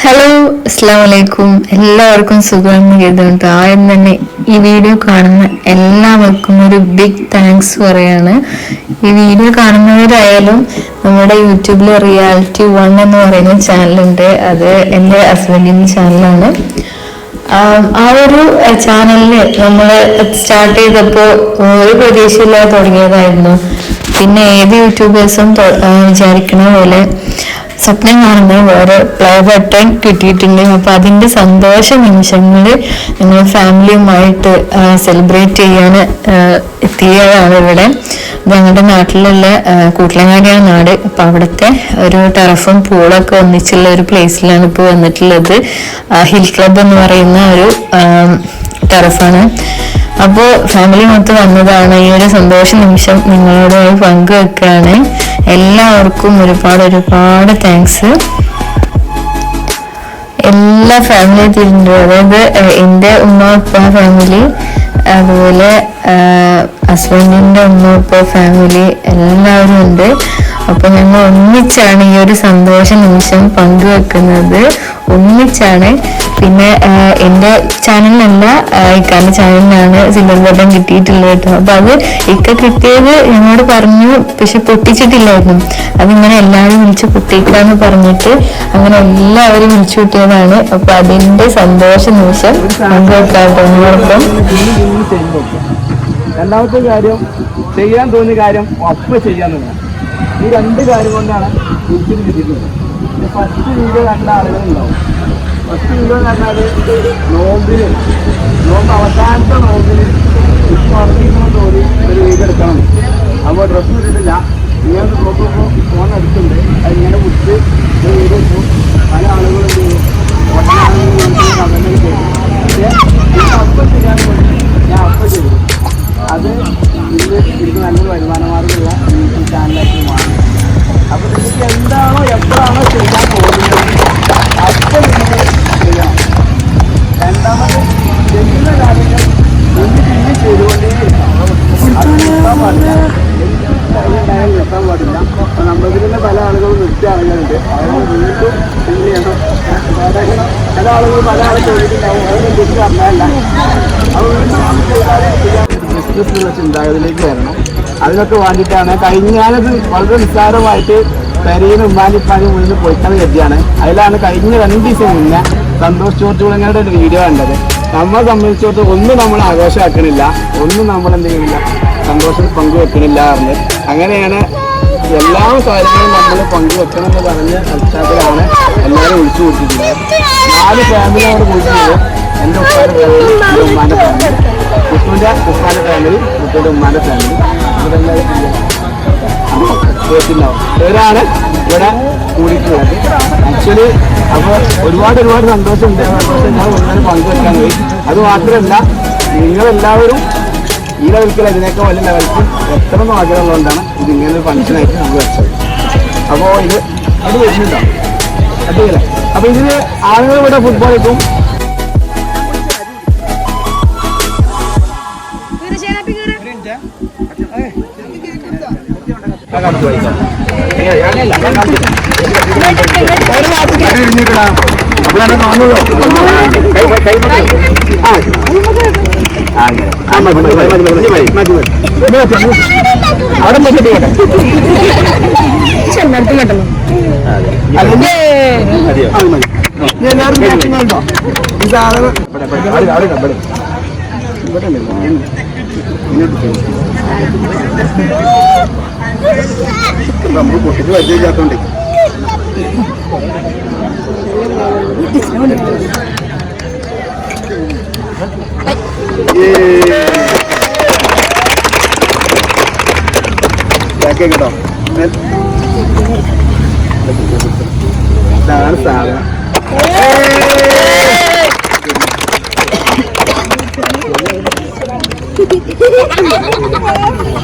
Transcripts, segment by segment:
Hello, അസ്സലാമലൈക്കും. എല്ലാവർക്കും സുഖമെന്ന് കരുതുന്നുണ്ട്. ആദ്യം തന്നെ ഈ വീഡിയോ കാണുന്ന എല്ലാവർക്കും ഒരു ബിഗ് താങ്ക്സ് പറയാണ്. ഈ വീഡിയോ കാണുന്നവരായാലും നമ്മുടെ യൂട്യൂബിൽ റിയാലിറ്റി 1 എന്ന് പറയുന്ന ചാനലുണ്ട്. അത് എൻ്റെ ഹസ്ബൻഡിൻ്റെ ചാനലാണ്. ആ ഒരു ചാനലിൽ നമ്മൾ സ്റ്റാർട്ട് ചെയ്തപ്പോൾ ഒരു പ്രതീക്ഷയില്ലാതെ തുടങ്ങിയതായിരുന്നു. പിന്നെ ഏത് യൂട്യൂബേഴ്സും വിചാരിക്കുന്ന പോലെ സ്വപ്നം കാണുന്ന വേറെ പ്ലേ ബട്ടൺ കിട്ടിയിട്ടുണ്ട്. അപ്പൊ അതിന്റെ സന്തോഷ നിമിഷങ്ങൾ ഞങ്ങൾ ഫാമിലിയുമായിട്ട് സെലിബ്രേറ്റ് ചെയ്യാൻ എത്തിയതാണ്. ഇവിടെ ഞങ്ങളുടെ നാട്ടിലുള്ള കൂട്ടലങ്ങാടിയാണ് നാട്. അപ്പൊ അവിടുത്തെ ഒരു ടെറഫും പൂളൊക്കെ ഒന്നിച്ചുള്ള ഒരു പ്ലേസിലാണ് ഇപ്പോൾ വന്നിട്ടുള്ളത്. ഹിൽ ക്ലബ് എന്ന് പറയുന്ന ഒരു ടെറഫാണ്. അപ്പോൾ ഫാമിലി മൊത്തം വന്നതാണ്. ഈ ഒരു സന്തോഷ നിമിഷം നിങ്ങളോടുമായി പങ്കുവെക്കുകയാണ്. എല്ലാവർക്കും ഒരുപാട് താങ്ക്സ്. എല്ലാ ഫാമിലി എത്തിയിട്ടുണ്ട്. അതായത് എൻ്റെ ഉമ്മ ഉപ്പ ഫാമിലി, അതുപോലെ ഹസ്ബൻഡിൻ്റെ ഉമ്മ ഉപ്പ ഫാമിലി എല്ലാവരും ഉണ്ട്. അപ്പൊ ഞങ്ങൾ ഒന്നിച്ചാണ് ഈ ഒരു സന്തോഷ നിമിഷം പങ്കുവെക്കുന്നത്. ഒന്നിച്ചാണ്. പിന്നെ എൻ്റെ ചാനലിനല്ല, ഇക്കാന്റെ ചാനലിനാണ് സിൽവർ ബട്ടൺ കിട്ടിയിട്ടുള്ളത് കേട്ടോ. അപ്പൊ അത് ഇക്ക കിട്ടിയത് ഞങ്ങളോട് പറഞ്ഞു, പക്ഷെ പൊട്ടിച്ചിട്ടില്ലായിരുന്നു. അതിങ്ങനെ എല്ലാവരും വിളിച്ച് പൊട്ടിക്കാന്ന് പറഞ്ഞിട്ട് അങ്ങനെ എല്ലാവരും വിളിച്ചു കിട്ടിയതാണ്. അപ്പൊ അതിന്റെ സന്തോഷ നിമിഷം പങ്കുവെക്കാട്ടോ നിങ്ങളൊപ്പം. രണ്ടാമത്തെ കാര്യം, ചെയ്യാൻ തോന്നിയ കാര്യം ഒപ്പം ചെയ്യാന്നുള്ളത്. ഈ രണ്ട് കാര്യം കൊണ്ടാണ് എനിക്ക് കിട്ടിയിട്ടുള്ളത്. ഫസ്റ്റ് വീഡിയോ കണ്ട ആളുകളുണ്ടാവും. ഫസ്റ്റ് വീഡിയോ കണ്ടാൽ നോമ്പ് അവസാനത്തെ നോമ്പിന് ഉറങ്ങിക്കണം തോന്നി ഒരു വീഡിയോ എടുക്കണം. അപ്പോൾ ഡ്രസ്സ് ഇട്ടിട്ടില്ല, ഇങ്ങനത്തെ നോക്കുമ്പോൾ ഫോൺ എടുക്കുന്നുണ്ട്. അതിങ്ങനെ വിട്ട് ഒരു വീഡിയോ ഇട്ടു. പല ആളുകളും കമന്റ് ചെയ്തു. പക്ഷേ അപ്പം ചെയ്യാൻ വേണ്ടി ഞാൻ അപ്പം ചെയ്തു. അത് എനിക്ക് നല്ലൊരു വരുമാന മാർഗ്ഗമുള്ള യൂട്യൂബ് ചാനലായിട്ട് മാറി. അപ്പോൾ നിങ്ങൾക്ക് എന്താണോ എപ്പോഴാണോ ചെയ്യാൻ പോകുന്നത് അപ്പോൾ നിങ്ങൾ ചെയ്യണം. രണ്ടാമത് ചെയ്യുന്ന കാര്യങ്ങൾ പിന്നെ ചെയ്തുകൊണ്ടേ അത് നിർത്താൻ പാടില്ല. എന്തായാലും നിർത്താൻ പാടില്ല. അപ്പോൾ നമ്മളിൽ തന്നെ പല ആളുകളും നിർത്തിയ ആളുകളുണ്ട്. അവർ വീണ്ടും എന്ത് ചെയ്യണം? പല ആളുകൾ പല ആളുകൾ ചോദിച്ചിട്ടുണ്ടാവും. അതൊന്നും തിരിച്ച് പറഞ്ഞതല്ല. അത് വീണ്ടും ചെയ്യാൻ ബിസിനസ്സിലുള്ള ചിന്താഗതിയിലേക്ക് വരണം. അതിനൊക്കെ വേണ്ടിയിട്ടാണ് ഞാനത് വളരെ നിസ്സാരമായിട്ട് പെരയിലും ഉമ്മാനിപ്പാനും മുന്നിൽ പോയിട്ടാണ് കരുതിയാണ്. അതിലാണ് കഴിഞ്ഞ 2 ദിവസം മുന്നേ സന്തോഷ് ചോർച്ചുകുളങ്ങളുടെ ഒരു വീഡിയോ കണ്ടത്. നമ്മളെ സംബന്ധിച്ചിടത്തോളം ഒന്നും നമ്മൾ ആഘോഷമാക്കണില്ല, ഒന്നും നമ്മൾ എന്ത് ചെയ്യുന്നില്ല, സന്തോഷം പങ്കുവെക്കണില്ല പറഞ്ഞ്. അങ്ങനെയാണ് എല്ലാ കാര്യങ്ങളും നമ്മൾ പങ്കുവെക്കണം എന്ന് പറഞ്ഞ പശ്ചാത്തലമാണ് എല്ലാവരും വിളിച്ചു കൂട്ടിയിട്ടുള്ളത്. 4 ഫാമിലിയോട് വിളിച്ചത്. എൻ്റെ ഉപ്പാൻ്റെ ഫാമിലി, എൻ്റെ ഉമ്മാൻ്റെ ഫാമിലി, കുട്ടുവിൻ്റെ ഉപ്പാൻ്റെ ഫാമിലി, കുട്ടുവിൻ്റെ ഉമ്മാൻ്റെ ഫാമിലി, അതെല്ലാവരും കേട്ടിട്ടുണ്ടാവും. ഇവരാണ് ഇവിടെ കൂടിയിട്ടുള്ളത്. ആക്ച്വലി അപ്പോൾ ഒരുപാട് സന്തോഷമുണ്ട്. സന്തോഷം ഞാൻ ഒന്നിനും പങ്കുവെക്കാൻ പോയി. അത് മാത്രമല്ല, നിങ്ങളെല്ലാവരും ഈ ലെവൽക്കിൽ അതിനേക്കാൾ വലിയ ലെവൽക്ക് എത്രയൊന്നും ആഗ്രഹമുള്ളതുകൊണ്ടാണ് ഇതിങ്ങനൊരു ഫംഗ്ഷനായിട്ട് നമ്മൾ വെച്ചത്. അപ്പോൾ അത് വരുന്നുണ്ടാവും അടിപൊളി. അപ്പോൾ ഇതിന് ആളുകൾ ഇവിടെ ഫുട്ബോൾ കളിക്കും. നമ്മൾ പൊട്ടിച്ച് പരിചയമില്ലാത്തോണ്ട് കേട്ടോ. ഇതാണ് സാധനം.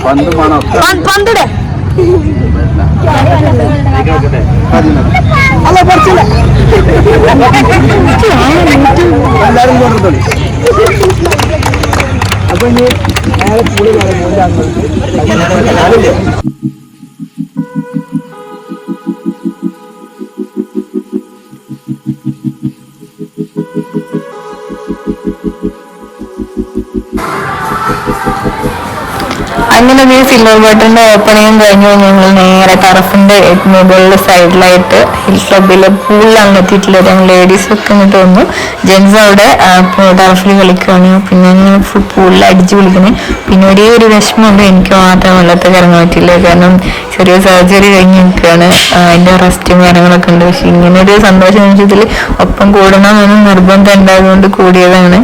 പന്ത് വേണം പന്തിടെ അല്ല കുറച്ചില്ല എല്ലാരും കൊണ്ടുള്ളി. അപ്പൊ ഇനി നേരെ പുളി അങ്ങനെ സിൽവർ ബട്ടന്റെ ഓപ്പണിങ് കഴിഞ്ഞു. ഞങ്ങൾ നേരെ ടർഫിന്റെ മുകളിലെ സൈഡിലായിട്ട് ഹിൽ ക്ലബിലെ പൂളിലാണ് എത്തിയിട്ടുള്ളത്. ഞങ്ങൾ ലേഡീസ് ഒക്കെ ഇങ്ങോട്ട് വന്നു, ജെൻസ് അവിടെ ടർഫിൽ കളിക്കുകയാണ്. പിന്നെ അങ്ങനെ പൂളിൽ അടിച്ചു വിളിക്കുന്നത്. പിന്നെ ഒരു വിഷമമുണ്ട്, എനിക്ക് മാത്രം വെള്ളത്തിൽ ഇറങ്ങാൻ പറ്റില്ല, കാരണം ചെറിയ സർജറി കഴിഞ്ഞ് നിൽക്കുകയാണ്, അതിന്റെ റെസ്റ്റും കാര്യങ്ങളൊക്കെ ഉണ്ട്. പക്ഷെ ഇങ്ങനെ ഒരു സന്തോഷ നിമിഷത്തിൽ ഒപ്പം കൂടണമെന്ന് നിർബന്ധം ഉണ്ടായതുകൊണ്ട് കൂടിയതാണ്.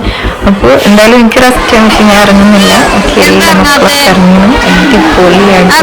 അപ്പോൾ എന്തായാലും എനിക്ക് റെസ്റ്റ് ആണ്, പക്ഷെ ഞാൻ ഇറങ്ങുന്നില്ല. ഓക്കെ, എല്ലാ മക്കളൊക്കെ ഇറങ്ങണം, അടിപൊളിയായിട്ട്.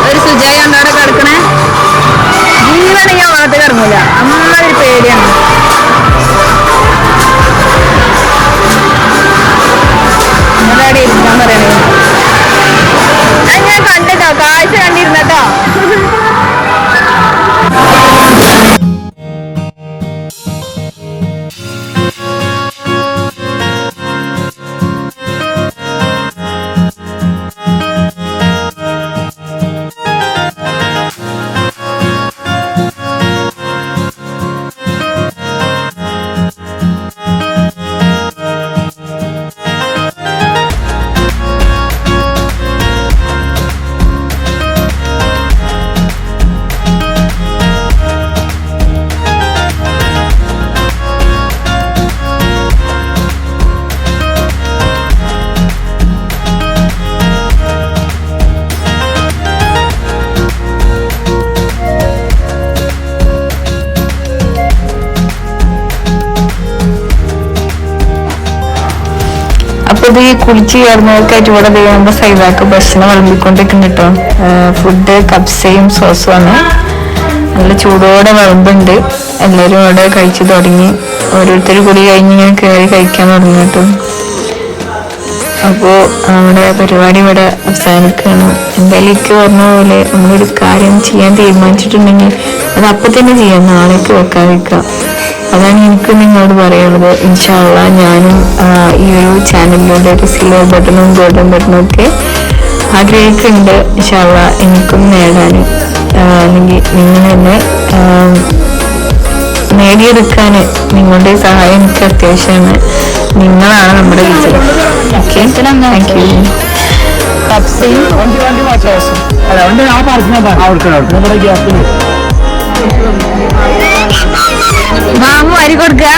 ഒരു സുജായി ഉണ്ട് അവിടെ കിടക്കണേ. ജീവനെ ഞാൻ വളർത്തി കിടങ്ങൂല, അമ്മൊരു പേടിയാണ്. അവിടെ ഇരിക്കാൻ പറയണേ. അത് ഞാൻ കണ്ടിട്ടോ, കാഴ്ച കണ്ടിരുന്നട്ടോ. അപ്പൊ ഇത് കുളിച്ച് കയറുന്നവർക്കായിട്ട് ഇവിടെ നമ്മുടെ സൈഡാക്ക് ഭക്ഷണം വിളമ്പിക്കൊണ്ടിരിക്കുന്നു കേട്ടോ. ഫുഡ് കപ്സയും സോസും ആണ്. നല്ല ചൂടോടെ വിളമ്പുണ്ട്. എല്ലാവരും ഇവിടെ കഴിച്ചു തുടങ്ങി. ഓരോരുത്തർ കൂടി കഴിഞ്ഞ് ഇങ്ങനെ കയറി കഴിക്കാൻ തുടങ്ങി കേട്ടോ. അപ്പോൾ നമ്മുടെ പരിപാടി ഇവിടെ അവസാനിക്കുകയാണ്. എന്തായാലും എനിക്ക് പറഞ്ഞ പോലെ നമ്മളൊരു കാര്യം ചെയ്യാൻ തീരുമാനിച്ചിട്ടുണ്ടെങ്കിൽ അത് അപ്പം തന്നെ ചെയ്യാം, നാളേക്ക് വെക്കാതിരിക്കാം. അതാണ് എനിക്ക് നിങ്ങളോട് പറയാനുള്ളത്. ഇൻഷാ അല്ലാഹ് ഞാനും ഈ ഒരു ചാനലിലൂടെ ഒരു സിൽവർ ബട്ടണും ഗോൾഡൻ ബട്ടണും ഒക്കെ ആഗ്രഹിക്കുന്നുണ്ട്. ഇൻഷാ അല്ലാഹ് എനിക്കും നേടാനും അല്ലെങ്കിൽ നിങ്ങൾ തന്നെ നേടിയെടുക്കാൻ നിങ്ങളുടെ സഹായം എനിക്ക് അത്യാവശ്യമാണ്. നിങ്ങളാണ് നമ്മുടെ വിജയം. Okay, thank you. കപ്സയും മാമു അരി കൊടുക്കുക.